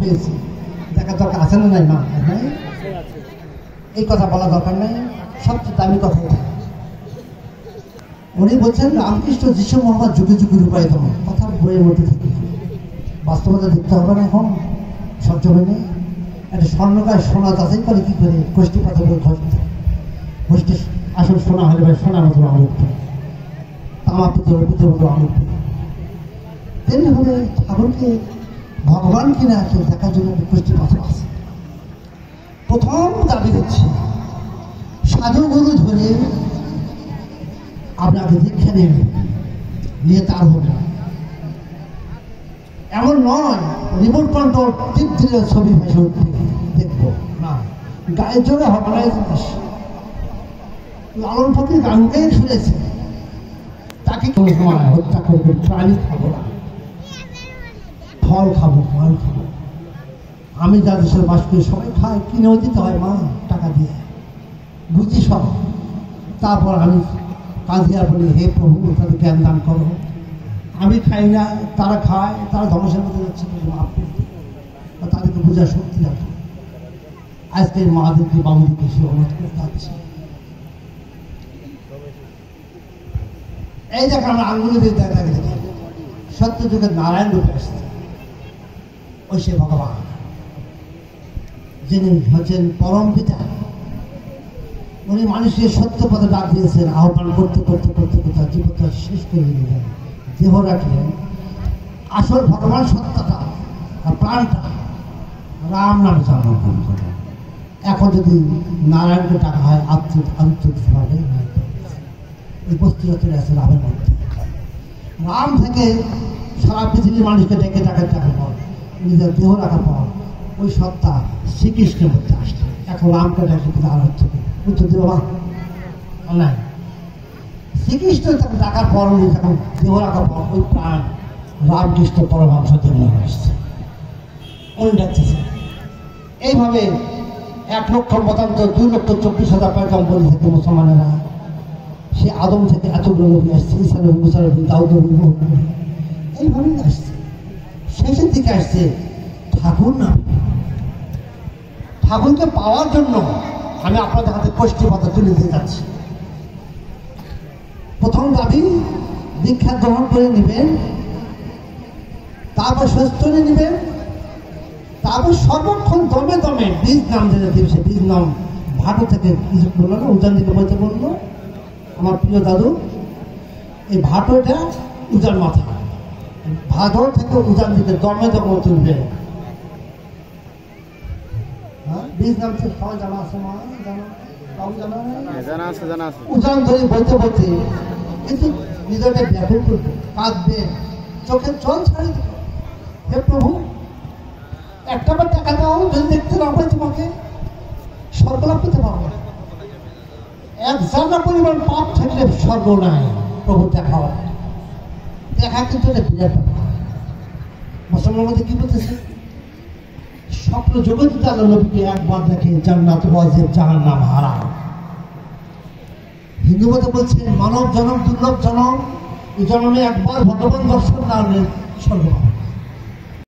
পেয়েছি, দেখা দরকার আছে না নাই? না, নাই, এই কথা বলা দরকার নাই, সবচেয়ে দামি কথা এটা। উনি বলছেন রামকৃষ্ণ যিশু মোহাম্মদ যুগে যুগে রূপায়িত কথা বইয়ের মধ্যে থেকে বাস্তবতা দেখতে হবে না, এখন সহ্য হয়নি। একটা স্বর্ণকায় সোনা যাচাই করে কি করে গোষ্ঠী পাথর ঘষতে, গোষ্ঠী আসল সোনা হলে ভাই সোনার মতো আমুক্ত, তামা পিতর পিতর মতো আমুক্ত। তেমনি হলে ঠাকুরকে ভগবান কিনা আসলে দেখার জন্য গোষ্ঠী পাথর আছে। প্রথম দাবি হচ্ছে সাধুগুরু ধরে আপনাকে দীক্ষা নেবে, নিয়ে তার হবে না এমন নয়। রিমোট কন্ট্রোল টিপ দিলে ছবি ভেসে উঠবে, দেখবো না, গায়ের জোরে হবে না। জিনিস লালন ফকির গানকেই শুনেছে, তাকে হত্যা করবো, প্রাণী খাবো না, ফল খাবো, মাল খাবো। আমি যা দেশের বাস করি সবাই খায়, কিনেও দিতে হয় মা টাকা দিয়ে, বুঝি সব। তারপর আমি কাঁদিয়া বলি, হে প্রভু তাদের জ্ঞান দান করো, আমি খাই না, তারা খায়, তারা ধ্বংসের মধ্যে যাচ্ছে, তাদেরকে বোঝার শক্তি রাখে। আজকে মাদেরকে বাবুদেরকে সে অনুরোধ করে যাচ্ছে। এই দেখো আমরা আঙ্গুলে দিয়ে দেখা গেছে সত্য যুগের নারায়ণ রূপে আসছে, ওই সে ভগবান যিনি হচ্ছেন পরম পিতা। উনি মানুষের সত্য পথে ডাক দিয়েছেন, আহ্বান করতে করতে করতে করতে জীবনটা শেষ করে দিলেন, দেহ রাখলেন। আসল ভগবান সত্যটা আর প্রাণটা রাম নামে চালন করেন। এখন যদি নারায়ণকে ডাকা হয় আন্তরিকভাবে, এই বস্তুটা চলে আসে রামের মধ্যে। রাম থেকে সারা পৃথিবীর মানুষকে ডেকে ডাকার পর, নিজের দেহ রাখার পর ওই সত্তা শ্রীকৃষ্ণের মধ্যে আসছে। এখন রামকে ডাকে আর হচ্ছে উত্তর দেব না, শ্রীকৃষ্ণ তাকে ডাকার পর উনি যখন দেহ রাখার পর ওই প্রাণ রামকৃষ্ণ পরমহংস জন্ম আসছে, উনি ডাকতেছে। এইভাবে 1,00,000 পয়গম্বর থেকে মুসলমানেরা সে আদম থেকে এতগুলো নবী আসছে, ঈসা নবী, মুসা নবী, দাউদ নবী, এইভাবেই আসছে। শেষের দিকে আসছে ঠাকুর নাম। ঠাকুরকে পাওয়ার জন্য আমি আপনাদের হাতে কষ্টি পাতা তুলে দিয়ে যাচ্ছি। প্রথম দাবি দীক্ষা গ্রহণ করে নেবেন, তারপর সুস্থ নেবেন, তারপর সর্বক্ষণ দমে দমে বীজ নাম যেটা দিয়েছে, বীজ নাম ভাটো থেকে কিছু বললো না, উজান দিকে বলতে বললো আমার প্রিয় দাদু। এই ভাটোটা উজান মাথা, ভাদর থেকে উজান দিকে দমে দমে তুলবে। বীজ নাম সবাই জানা আছে, মা জানা, উজান ধরে বলতে বলতে কিন্তু নিজেকে ব্যাপক করবে, কাঁদবে, চোখের জল ছাড়ি দেবে। হে প্রভু, একটা বার টাকা দাও, যদি দেখতে না পাই তোমাকে স্বর্গ লাভ করতে পারবো। এক জায়গা পরিমাণ পাপ থাকলে স্বর্গ নাই, প্রভু দেখা হয়। দেখা কিন্তু এটা বিরাট ব্যাপার। মুসলমান মধ্যে কি বলতেছে, স্বপ্ন জগৎ আলো নবীকে একবার দেখে জান্নাত ওয়াজিব, জাহান্নাম হারাম। হিন্দু মতে বলছেন মানব জনম দুর্লভ জনম, এই জন্মে একবার ভগবান দর্শন না হলে স্বর্গ পাবে।